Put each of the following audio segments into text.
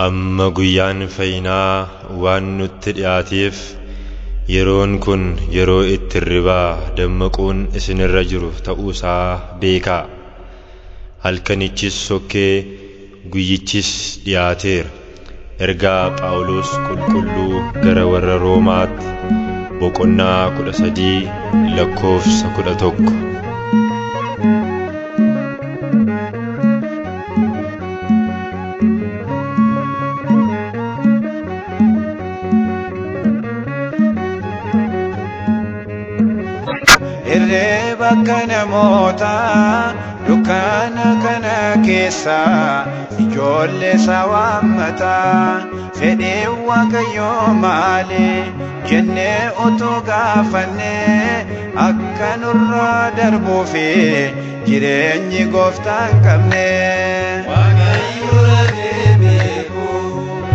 Amma guyyaan fayyinaa waan nutti dhiyaateef yeroon kun yeroo itti ribaa dammaquun isinirra jiru ta'uusaa beekaa. Halkanichis sokkee guyyichis dhiyaateera. Ergaa Phaawulos qulqulluu gara warra Roomaatti boqonnaa 13 lakkoofsa 11. Irreeba kana moota dukkaana kana keessa ijoollee sawaammata fedhii Waaqayyoo maali jennee utuu gaafannee akka nurra darbuufi jireenyi gooftaan qabne. Waaqayyo rafee beeku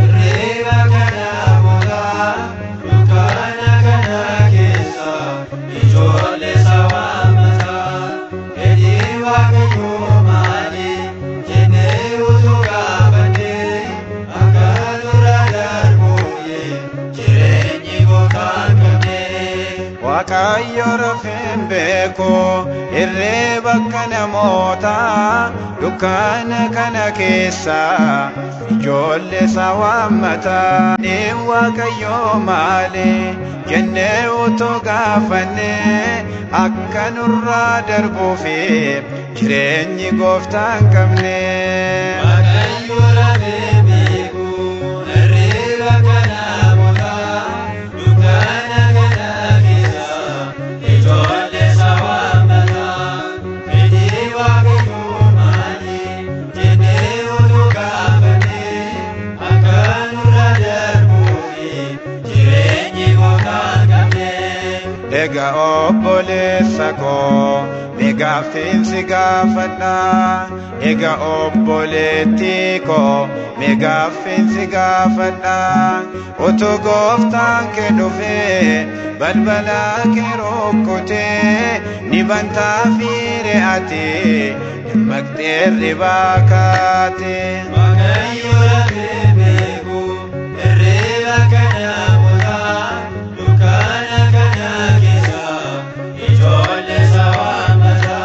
irreeba kana moota dukkaana kana keessa ijoollee sawaammata fedhii Waaqayyoo maali jennee utuu gaafannee akka nurra darbuufi jireenyi gooftaan qabne. Waaqayyo rafee beeku irreeba kana moota dukkaana kana keessa ijoollee sawaammata fedhii Waaqayyoo maali jennee utuu gaafannee akka nurra darbuufi jireenyi gooftaan qabne. Waaqayyo rafee beeku irreeba kana moota dukkaana kana keessa ijoollee sawaammata fedhii Waaqayyoo maali jennee utuu gaafannee akka nurra darbuufi jireenyi gooftaan qabne. Egaa obboleessa koo mee gaaffiinsi gaafadha. Egaa obboleettii koo mee gaaffiinsi gaafadha. Utuu gooftaan kee dhufee balbala kee rukkutee ni bantaa fiire ati dammaqxee ribaa kaate. Waaqayyo rafee beeku irreeba kana moota dukkaana kana keessa ijoollee sawaammata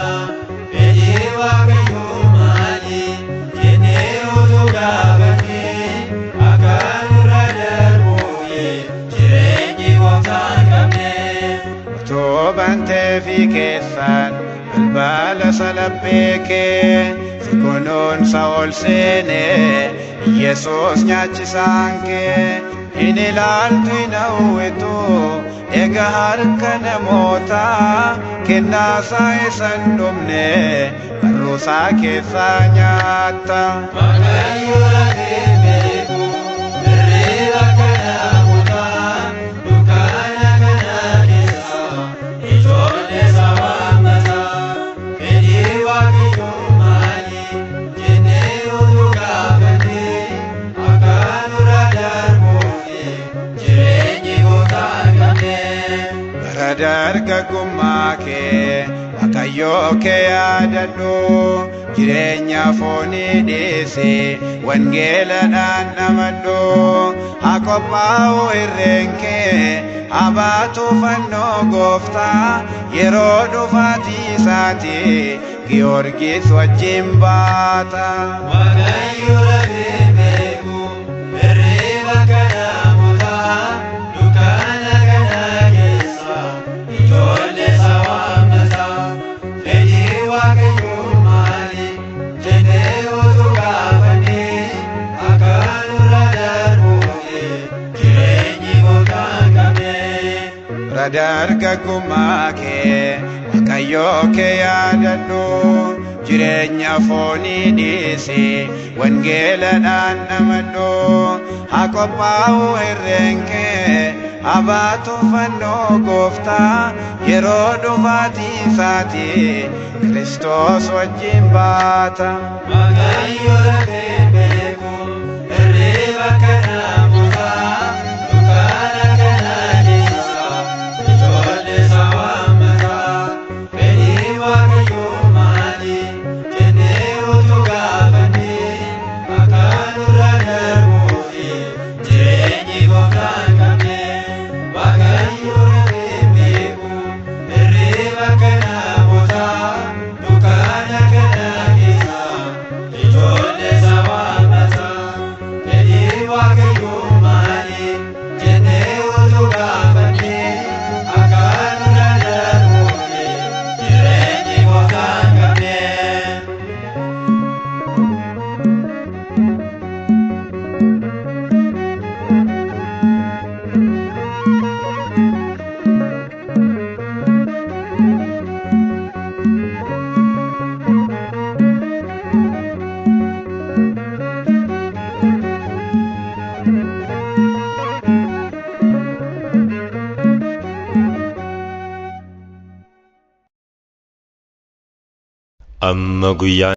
fedhii Waaqayyoo maali jennee utuu gaafannee akka nurra darbuufi jireenyi gooftaan qabne. Utuu banteefi keessaan balbala salaphee kee si kunuunsa ol seenee Yesuus nyaachisaan kee hin ilaaltu hin hawwitu. Egaa harka namootaa kennaasaa isan dhumne barruusaa keessaa nyaatta. Waaqayyo rafee beeku irreeba kana moota dukkaana kana keessa ijoollee sawaammata fedhii Waaqayyoo maali jennee utuu gaafannee akka nurra darbuufi jireenyi gooftaan qabne. Bara dargaggummaa kee Waaqayyoo kee yaadadhu. Jireenya foonii dhiisii wangeeladhaan dhamadhu. Haa qophaa'u irreen kee haa baatu fannoo gooftaa yeroo dhufaatii isaati Giyoorgis wajjin baata. Waaqayyo rafee beeku irreeba kana moota dukkaana kana keessa ijoollee sawaammata fedhii Waaqayyoo maali jennee utuu gaafannee akka nurra darbuufi jireenyi gooftaan qabne. Bara dargaggummaa kee Waaqayyoo kee yaadadhu. Jireenya foonii dhiisii wangeeladhaan dhamadhu. Haa qophaa'u irreen kee haa baatu fannoo gooftaa yeroo dhufaatii isaati Kiristoos wajjin baata. Waaqayyo rafee beeku irreeba kana moota dukkaana kana keessa ijoollee sawaammata fedhii Waaqayyoo maali jennee utuu gaafannee akka nurra darbuufi amma guyyaan